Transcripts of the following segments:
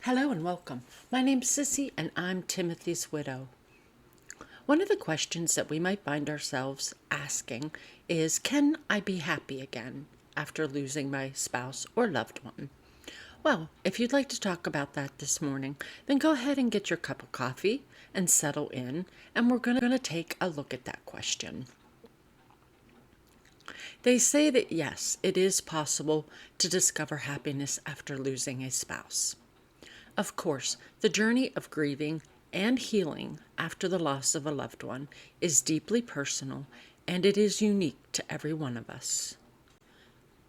Hello and welcome. My name's Sissy and I'm Timothy's widow. One of the questions that we might find ourselves asking is, can I be happy again after losing my spouse or loved one? Well, if you'd like to talk about that this morning, then go ahead and get your cup of coffee and settle in, and we're going to take a look at that question. They say that yes, it is possible to discover happiness after losing a spouse. Of course, the journey of grieving and healing after the loss of a loved one is deeply personal, and it is unique to every one of us.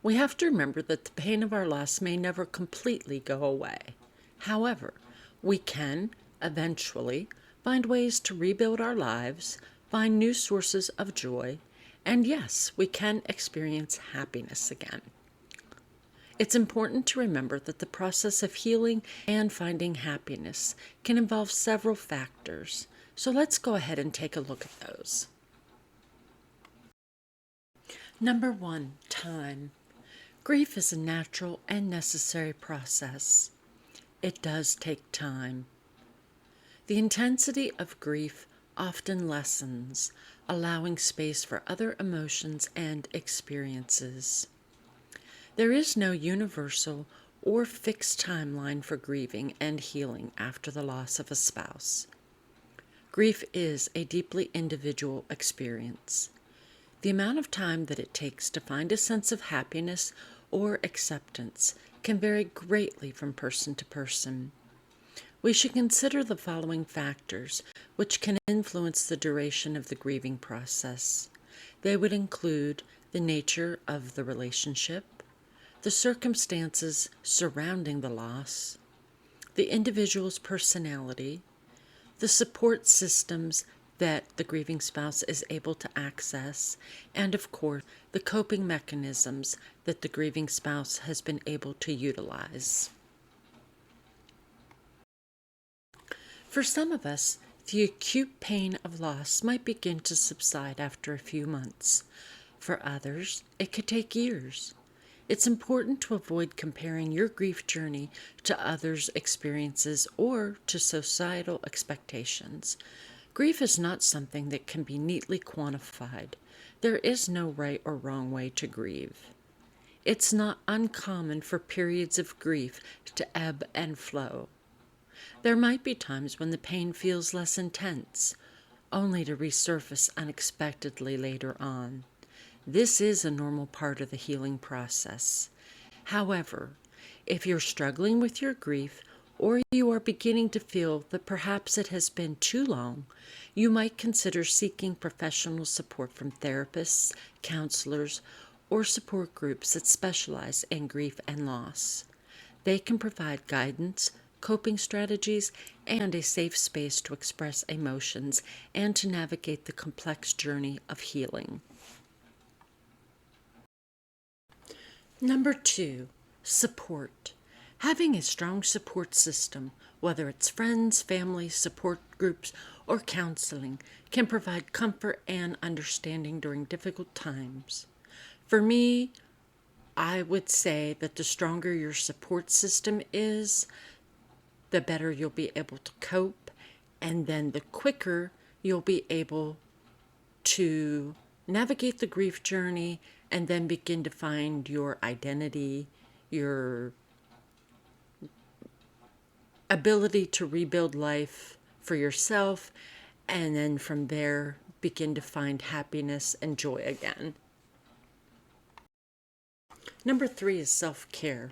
We have to remember that the pain of our loss may never completely go away. However, we can eventually find ways to rebuild our lives, find new sources of joy, and yes, we can experience happiness again. It's important to remember that the process of healing and finding happiness can involve several factors. So let's go ahead and take a look at those. Number 1, time. Grief is a natural and necessary process. It does take time. The intensity of grief often lessens, allowing space for other emotions and experiences. There is no universal or fixed timeline for grieving and healing after the loss of a spouse. Grief is a deeply individual experience. The amount of time that it takes to find a sense of happiness or acceptance can vary greatly from person to person. We should consider the following factors which can influence the duration of the grieving process. They would include the nature of the relationship, the circumstances surrounding the loss, the individual's personality, the support systems that the grieving spouse is able to access, and of course, the coping mechanisms that the grieving spouse has been able to utilize. For some of us, the acute pain of loss might begin to subside after a few months. For others, it could take years. It's important to avoid comparing your grief journey to others' experiences or to societal expectations. Grief is not something that can be neatly quantified. There is no right or wrong way to grieve. It's not uncommon for periods of grief to ebb and flow. There might be times when the pain feels less intense, only to resurface unexpectedly later on. This is a normal part of the healing process. However, if you're struggling with your grief or you are beginning to feel that perhaps it has been too long, you might consider seeking professional support from therapists, counselors, or support groups that specialize in grief and loss. They can provide guidance, coping strategies, and a safe space to express emotions and to navigate the complex journey of healing. Number 2, support. Having a strong support system, whether it's friends, family, support groups, or counseling, can provide comfort and understanding during difficult times. For me, I would say that the stronger your support system is, the better you'll be able to cope, and then the quicker you'll be able to navigate the grief journey and then begin to find your identity, your ability to rebuild life for yourself, and then from there begin to find happiness and joy again. Number 3 is self-care.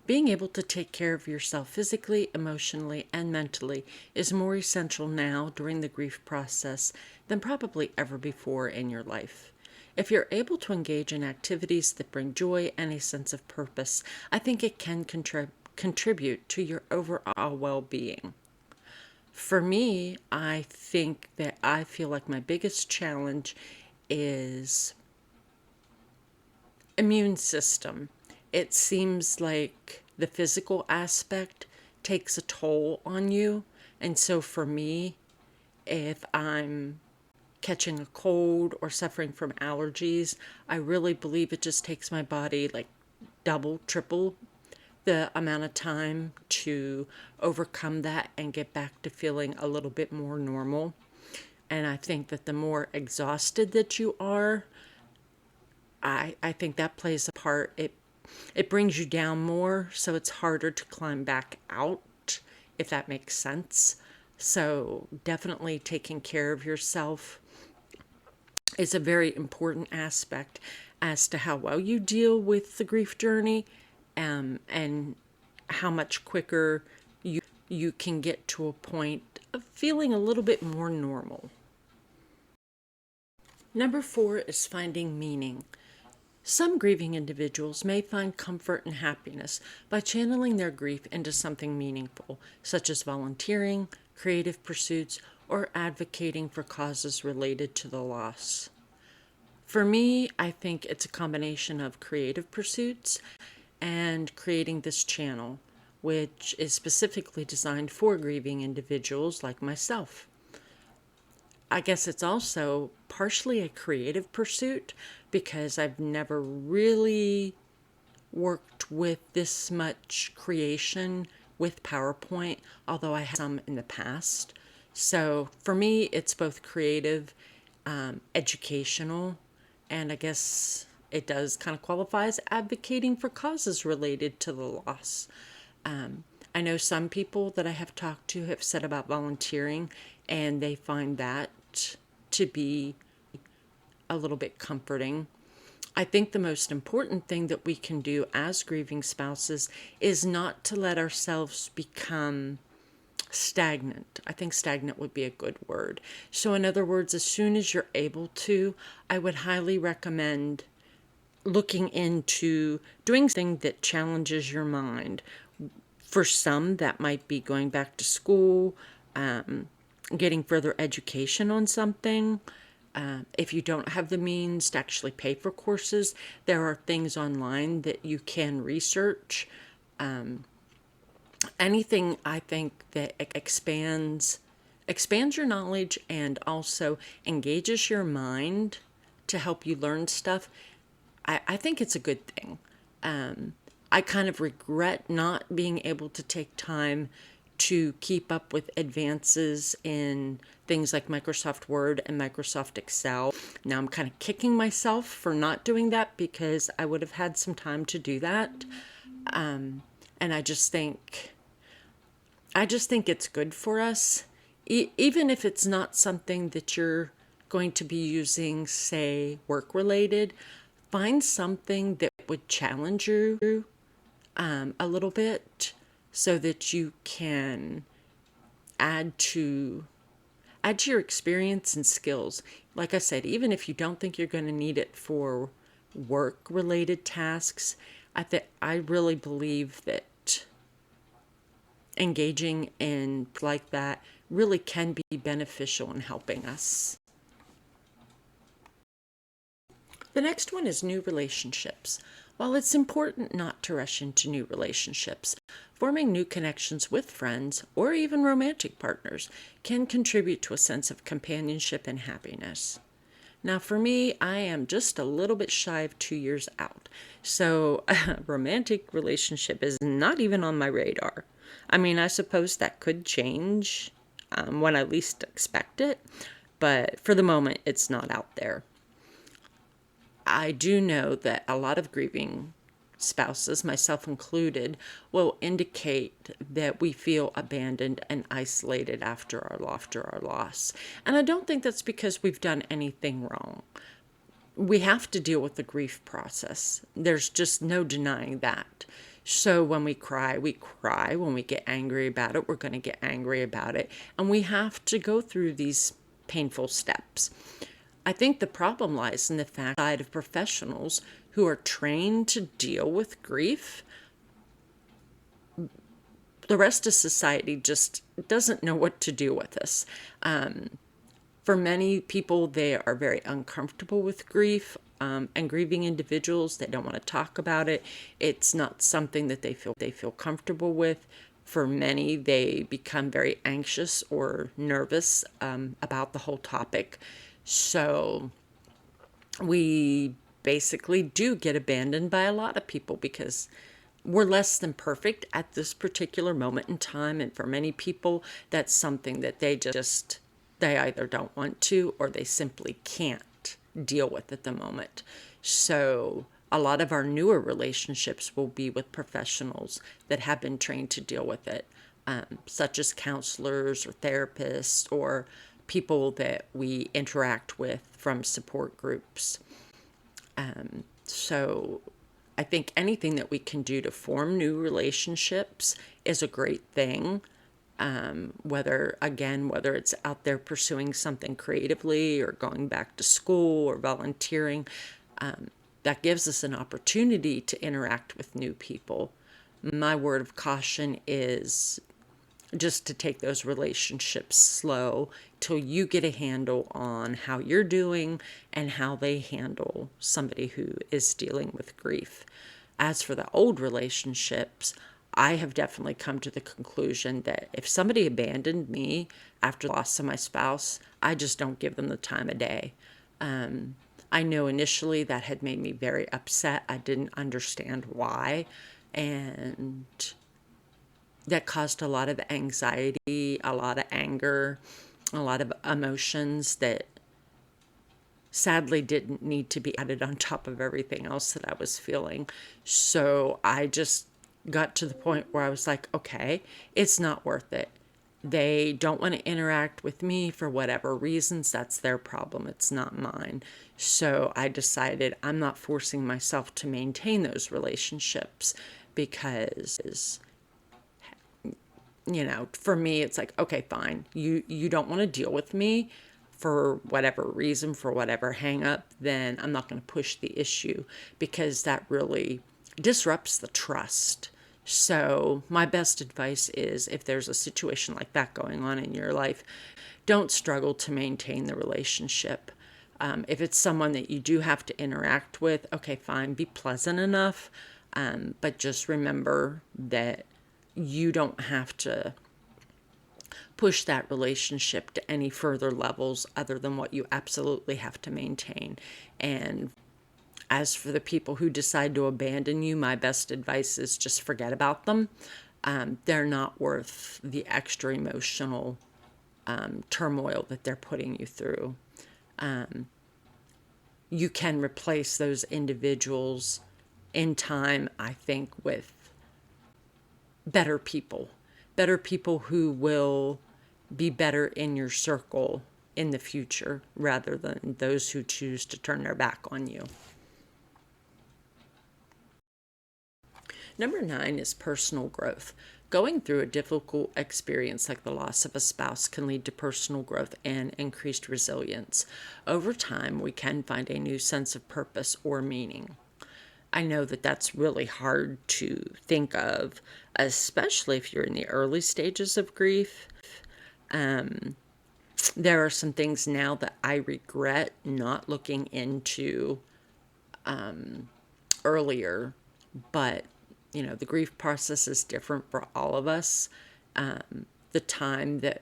Being able to take care of yourself physically, emotionally, and mentally is more essential now during the grief process than probably ever before in your life. If you're able to engage in activities that bring joy and a sense of purpose, I think it can contribute to your overall well-being. For me, I think that I feel like my biggest challenge is immune system. It seems like the physical aspect takes a toll on you. And so for me, if I'm catching a cold or suffering from allergies, I really believe it just takes my body like double, triple the amount of time to overcome that and get back to feeling a little bit more normal. And I think that the more exhausted that you are, I think that plays a part. It brings you down more, so it's harder to climb back out, if that makes sense. So definitely taking care of yourself is a very important aspect as to how well you deal with the grief journey, and how much quicker you can get to a point of feeling a little bit more normal. Number 4 is finding meaning. Some grieving individuals may find comfort and happiness by channeling their grief into something meaningful, such as volunteering, creative pursuits, or advocating for causes related to the loss. For me, I think it's a combination of creative pursuits and creating this channel, which is specifically designed for grieving individuals like myself. I guess it's also partially a creative pursuit because I've never really worked with this much creation with PowerPoint, although I had some in the past. So for me, it's both creative, educational, and I guess it does kind of qualify as advocating for causes related to the loss. I know some people that I have talked to have said about volunteering, and they find that to be a little bit comforting. I think the most important thing that we can do as grieving spouses is not to let ourselves become stagnant. I think stagnant would be a good word. So, in other words, as soon as you're able to, I would highly recommend looking into doing something that challenges your mind. For some, that might be going back to school, getting further education on something. If you don't have the means to actually pay for courses, there are things online that you can research. Anything I think that expands your knowledge and also engages your mind to help you learn stuff, I think it's a good thing. I kind of regret not being able to take time to keep up with advances in things like Microsoft Word and Microsoft Excel. Now I'm kind of kicking myself for not doing that because I would have had some time to do that. And I just think it's good for us, even if it's not something that you're going to be using, say, work related. Find something that would challenge you a little bit so that you can add to your experience and skills. Like I said, even if you don't think you're going to need it for work related tasks, I really believe that engaging in like that really can be beneficial in helping us. The next one is new relationships. While it's important not to rush into new relationships, forming new connections with friends or even romantic partners can contribute to a sense of companionship and happiness. Now, for me, I am just a little bit shy of 2 years out, so a romantic relationship is not even on my radar. I mean, I suppose that could change when I least expect it, but for the moment, it's not out there. I do know that a lot of grieving spouses, myself included, will indicate that we feel abandoned and isolated after our loss. And I don't think that's because we've done anything wrong. We have to deal with the grief process. There's just no denying that. So when we cry, we cry. When we get angry about it, we're going to get angry about it. And we have to go through these painful steps. I think the problem lies in the fact that of professionals who are trained to deal with grief, the rest of society just doesn't know what to do with this. For many people, they are very uncomfortable with grief, and grieving individuals, they don't want to talk about it. It's not something that they feel comfortable with. For many, they become very anxious or nervous about the whole topic. So we basically do get abandoned by a lot of people because we're less than perfect at this particular moment in time. And for many people, that's something that they either don't want to or they simply can't deal with at the moment. So a lot of our newer relationships will be with professionals that have been trained to deal with it, such as counselors or therapists or people that we interact with from support groups. So I think anything that we can do to form new relationships is a great thing. Whether it's out there pursuing something creatively or going back to school or volunteering, that gives us an opportunity to interact with new people. My word of caution is just to take those relationships slow till you get a handle on how you're doing and how they handle somebody who is dealing with grief. As for the old relationships, I have definitely come to the conclusion that if somebody abandoned me after the loss of my spouse, I just don't give them the time of day. I know initially that had made me very upset. I didn't understand why. And that caused a lot of anxiety, a lot of anger, a lot of emotions that sadly didn't need to be added on top of everything else that I was feeling. So I just got to the point where I was like, okay, it's not worth it. They don't want to interact with me for whatever reasons. That's their problem. It's not mine. So I decided I'm not forcing myself to maintain those relationships because, for me, it's like, okay, fine. You don't want to deal with me for whatever reason, for whatever hang up, then I'm not going to push the issue because that really disrupts the trust. So my best advice is if there's a situation like that going on in your life, don't struggle to maintain the relationship. If it's someone that you do have to interact with, okay, fine, be pleasant enough. But just remember that you don't have to push that relationship to any further levels other than what you absolutely have to maintain. And as for the people who decide to abandon you, my best advice is just forget about them. They're not worth the extra emotional turmoil that they're putting you through. You can replace those individuals in time, I think, with better people who will be better in your circle in the future rather than those who choose to turn their back on you. Number 9 is personal growth. Going through a difficult experience like the loss of a spouse can lead to personal growth and increased resilience. Over time, we can find a new sense of purpose or meaning. I know that that's really hard to think of, especially if you're in the early stages of grief. There are some things now that I regret not looking into earlier, but the grief process is different for all of us. The time that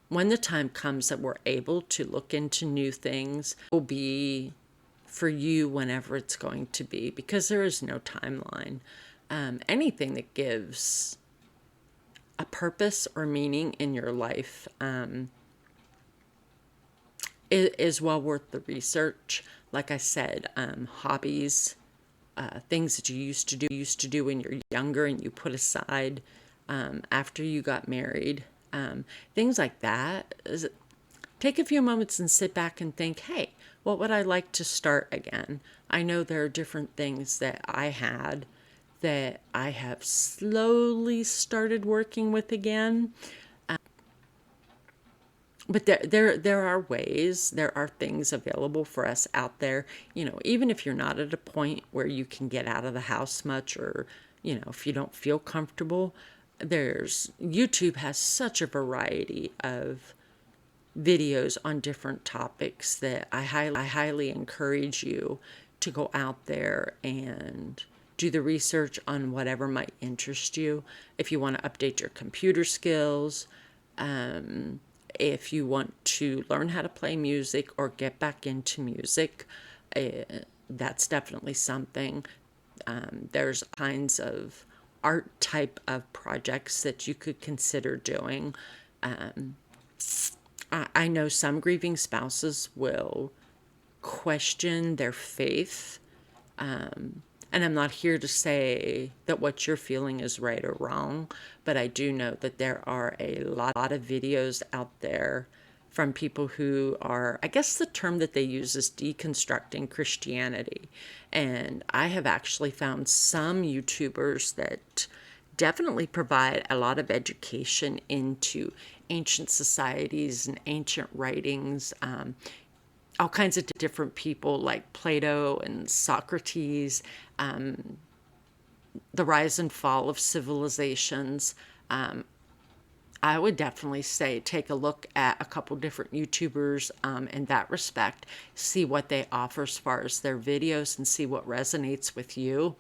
when the time comes that we're able to look into new things will be for you whenever it's going to be, because there is no timeline. Anything that gives a purpose or meaning in your life is well worth the research. Like I said, hobbies, things that you used to do when you're younger and you put aside after you got married, things like that. Take a few moments and sit back and think, hey, what would I like to start again? I know there are different things that I had that I have slowly started working with again. But there are ways, there are things available for us out there. Even if you're not at a point where you can get out of the house much, or if you don't feel comfortable, YouTube has such a variety of videos on different topics that I highly encourage you to go out there and do the research on whatever might interest you. If you want to update your computer skills, if you want to learn how to play music or get back into music, that's definitely something. There's kinds of art type of projects that you could consider doing. I know some grieving spouses will question their faith. And I'm not here to say that what you're feeling is right or wrong, but I do know that there are a lot of videos out there from people who are, I guess the term that they use is deconstructing Christianity. And I have actually found some YouTubers that definitely provide a lot of education into ancient societies and ancient writings. All kinds of different people like Plato and Socrates, the rise and fall of civilizations. I would definitely say take a look at a couple different YouTubers in that respect, see what they offer as far as their videos and see what resonates with you.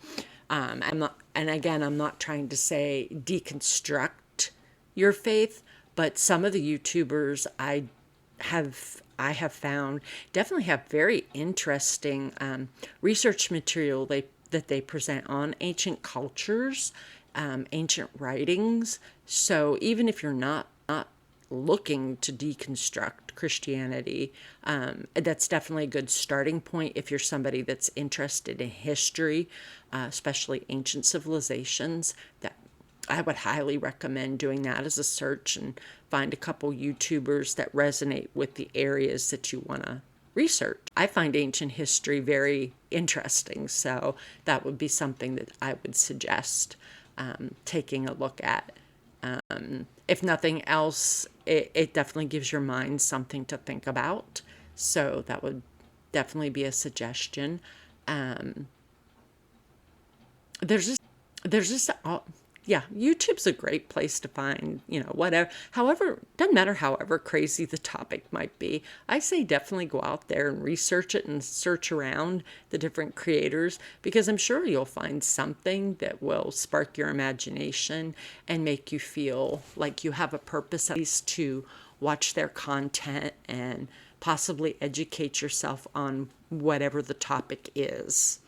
I'm not trying to say deconstruct your faith, but some of the YouTubers I have found definitely have very interesting research material that they present on ancient cultures, ancient writings. So even if you're not looking to deconstruct Christianity, that's definitely a good starting point if you're somebody that's interested in history, especially ancient civilizations. That I would highly recommend doing that as a search and find a couple YouTubers that resonate with the areas that you want to research. I find ancient history very interesting, so that would be something that I would suggest taking a look at. If nothing else, it definitely gives your mind something to think about. So that would definitely be a suggestion. There's just yeah, YouTube's a great place to find, whatever. However, doesn't matter however crazy the topic might be. I say definitely go out there and research it and search around the different creators, because I'm sure you'll find something that will spark your imagination and make you feel like you have a purpose, at least to watch their content and possibly educate yourself on whatever the topic is.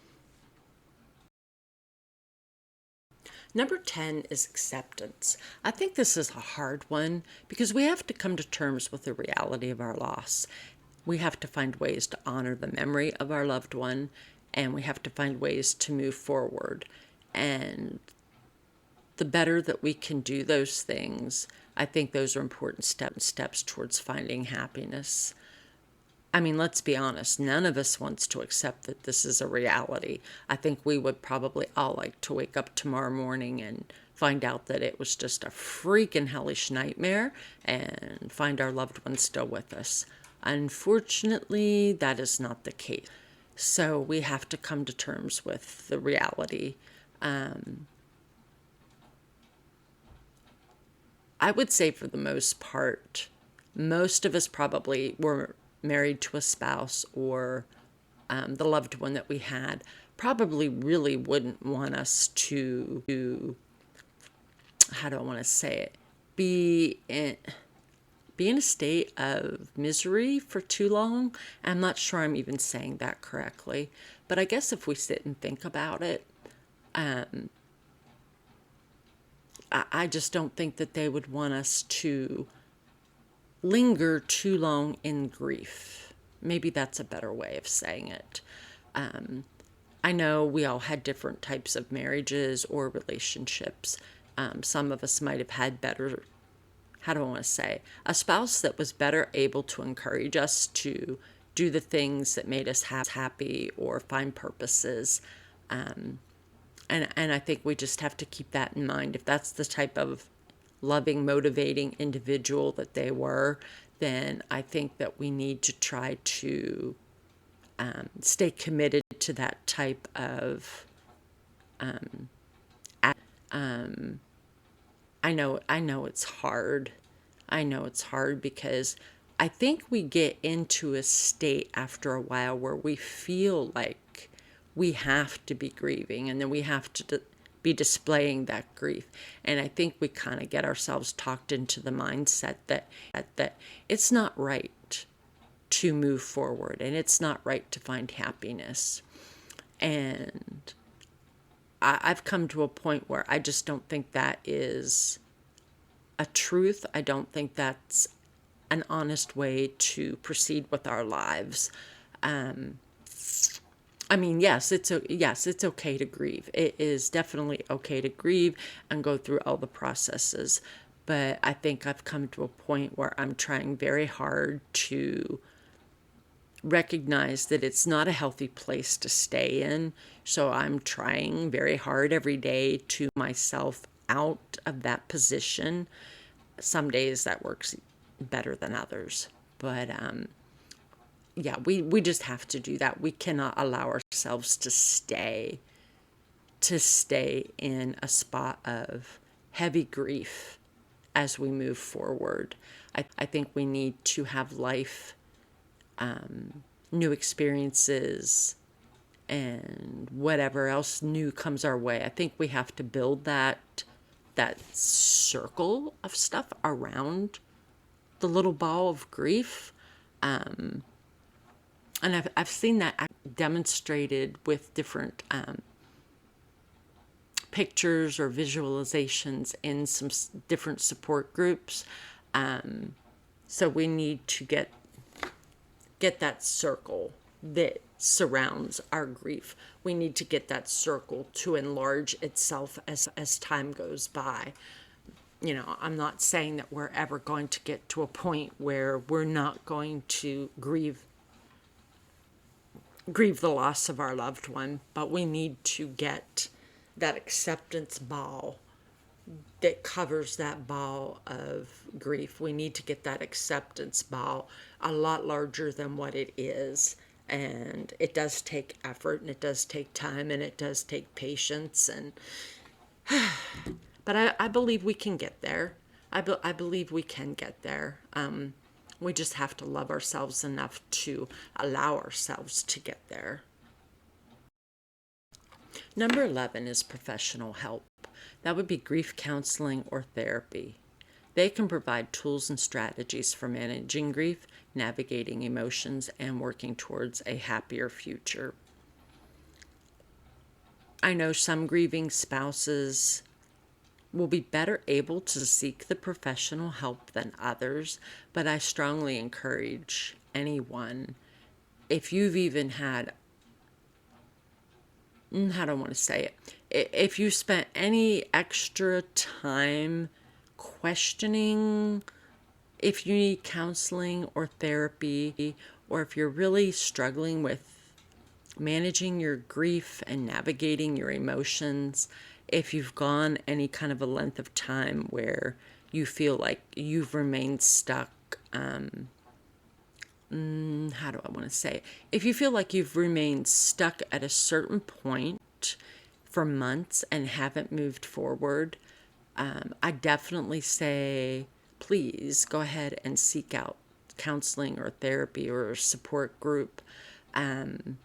Number 10 is acceptance. I think this is a hard one because we have to come to terms with the reality of our loss. We have to find ways to honor the memory of our loved one, and we have to find ways to move forward. And the better that we can do those things, I think those are important steps towards finding happiness. I mean, let's be honest, none of us wants to accept that this is a reality. I think we would probably all like to wake up tomorrow morning and find out that it was just a freaking hellish nightmare and find our loved ones still with us. Unfortunately, that is not the case. So we have to come to terms with the reality. I would say for the most part, most of us probably were married to a spouse or the loved one that we had probably really wouldn't want us to how do I want to say it, be in a state of misery for too long. I'm not sure I'm even saying that correctly, but I guess if we sit and think about it, I just don't think that they would want us to linger too long in grief. Maybe that's a better way of saying it. I know we all had different types of marriages or relationships. Some of us might have had better, how do I want to say, a spouse that was better able to encourage us to do the things that made us happy or find purposes. And I think we just have to keep that in mind. If that's the type of loving, motivating individual that they were, then I think that we need to try to stay committed to that type of I know it's hard. I know it's hard because I think we get into a state after a while where we feel like we have to be grieving, and then we have to be displaying that grief. And I think we kind of get ourselves talked into the mindset that it's not right to move forward and it's not right to find happiness. And I've come to a point where I just don't think that is a truth. I don't think that's an honest way to proceed with our lives. I mean, yes, it's okay to grieve. It is definitely okay to grieve and go through all the processes. But I think I've come to a point where I'm trying very hard to recognize that it's not a healthy place to stay in. So I'm trying very hard every day to myself out of that position. Some days that works better than others. But yeah, we just have to do that. We cannot allow ourselves to stay in a spot of heavy grief as we move forward. I think we need to have life, new experiences, and whatever else new comes our way. I think we have to build that circle of stuff around the little ball of grief. And I've seen that demonstrated with different pictures or visualizations in some different support groups. So we need to get that circle that surrounds our grief. We need to get that circle to enlarge itself as time goes by. I'm not saying that we're ever going to get to a point where we're not going to grieve the loss of our loved one, but we need to get that acceptance ball that covers that ball of grief. We need to get that acceptance ball a lot larger than what it is. And it does take effort, and it does take time, and it does take patience. But I believe we can get there. I believe we can get there. We just have to love ourselves enough to allow ourselves to get there. Number 11 is professional help. That would be grief counseling or therapy. They can provide tools and strategies for managing grief, navigating emotions, and working towards a happier future. I know some grieving spouses will be better able to seek the professional help than others, but I strongly encourage anyone, if you've even had, how do I want to say it? If you spent any extra time questioning if you need counseling or therapy, or if you're really struggling with managing your grief and navigating your emotions, if you've gone any kind of a length of time where you feel like you've remained stuck, how do I want to say it? If you feel like you've remained stuck at a certain point for months and haven't moved forward, I definitely say, please go ahead and seek out counseling or therapy or a support group. I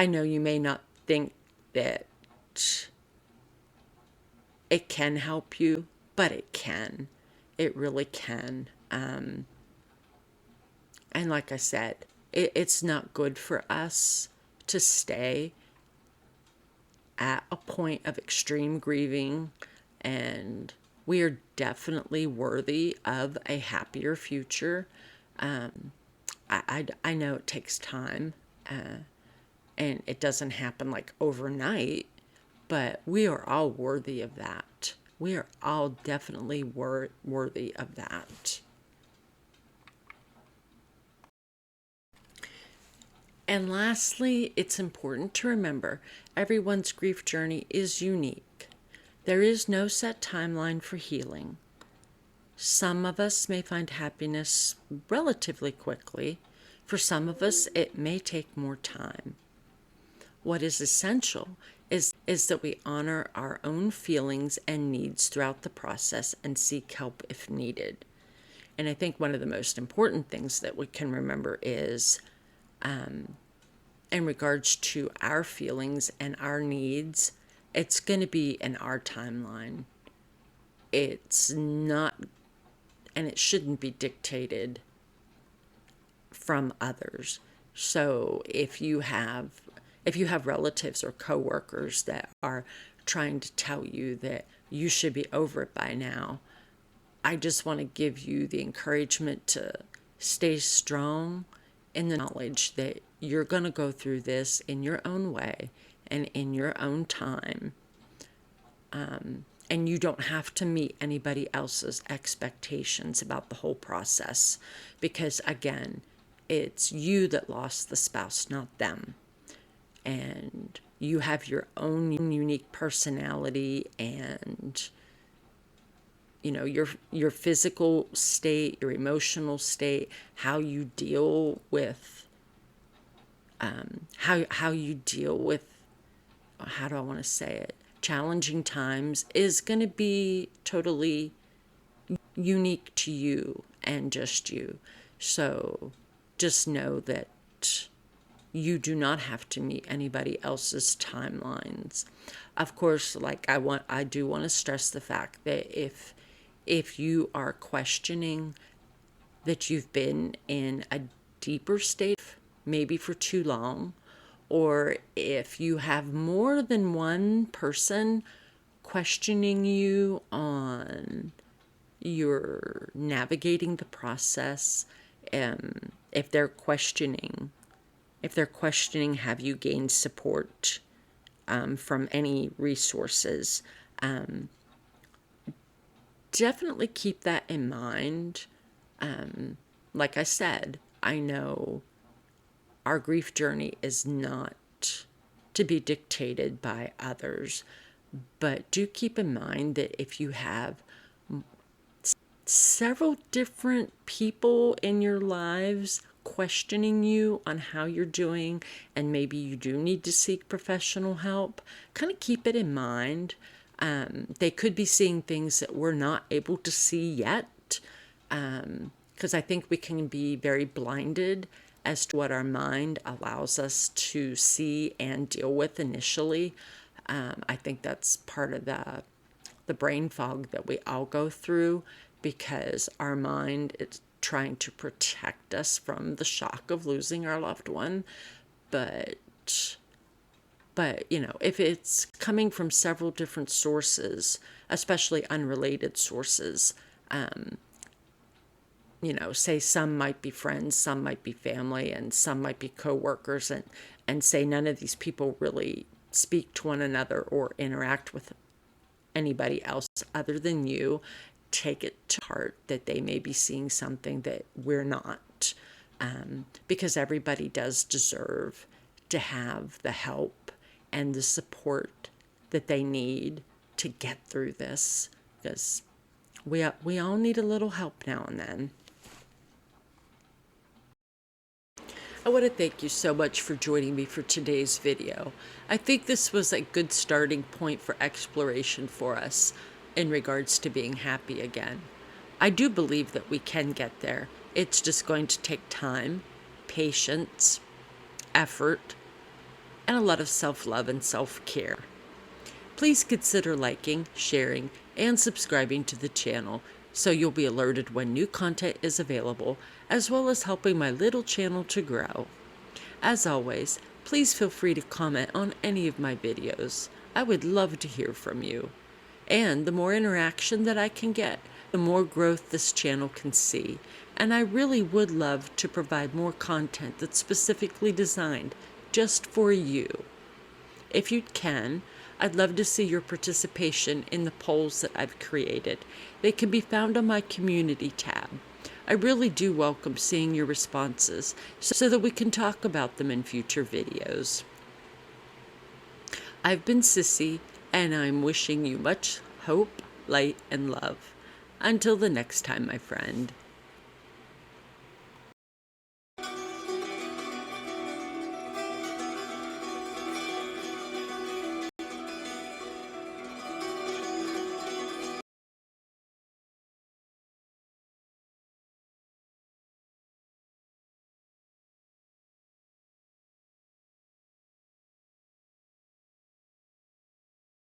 know you may not think that it can help you, but it can. It really can. And like I said, it's not good for us to stay at a point of extreme grieving, and we are definitely worthy of a happier future. I know it takes time, and it doesn't happen like overnight, but we are all worthy of that. We are all definitely worthy of that. And lastly, it's important to remember everyone's grief journey is unique. There is no set timeline for healing. Some of us may find happiness relatively quickly. For some of us, it may take more time. What is essential is that we honor our own feelings and needs throughout the process and seek help if needed. And I think one of the most important things that we can remember is, in regards to our feelings and our needs, it's going to be in our timeline. It's not, and it shouldn't be dictated from others. So if you have if you have relatives or coworkers that are trying to tell you that you should be over it by now, I just want to give you the encouragement to stay strong in the knowledge that you're going to go through this in your own way and in your own time. And you don't have to meet anybody else's expectations about the whole process, because again, it's you that lost the spouse, not them. And you have your own unique personality and your physical state, your emotional state, how you deal with how you deal with, how do I want to say it, challenging times is going to be totally unique to you and just you. So just know that you do not have to meet anybody else's timelines. Of course, like I do want to stress the fact that if you are questioning that you've been in a deeper state, maybe for too long, or if you have more than one person questioning you on your navigating the process, if they're questioning, have you gained support from any resources, definitely keep that in mind. Like I said, I know our grief journey is not to be dictated by others, but do keep in mind that if you have several different people in your lives questioning you on how you're doing, and maybe you do need to seek professional help, kind of keep it in mind. They could be seeing things that we're not able to see yet, because I think we can be very blinded as to what our mind allows us to see and deal with initially. I think that's part of the brain fog that we all go through, because our mind is trying to protect us from the shock of losing our loved one. But if it's coming from several different sources, especially unrelated sources, say some might be friends, some might be family, and some might be coworkers, and say none of these people really speak to one another or interact with anybody else other than you, take it to heart that they may be seeing something that we're not, because everybody does deserve to have the help and the support that they need to get through this, because we all need a little help now and then. I want to thank you so much for joining me for today's video. I think this was a good starting point for exploration for us in regards to being happy again. I do believe that we can get there. It's just going to take time, patience, effort, and a lot of self-love and self-care. Please consider liking, sharing, and subscribing to the channel so you'll be alerted when new content is available, as well as helping my little channel to grow. As always, please feel free to comment on any of my videos. I would love to hear from you. And the more interaction that I can get, the more growth this channel can see. And I really would love to provide more content that's specifically designed just for you. If you can, I'd love to see your participation in the polls that I've created. They can be found on my community tab. I really do welcome seeing your responses so that we can talk about them in future videos. I've been Sissy, and I'm wishing you much hope, light, and love. Until the next time, my friend.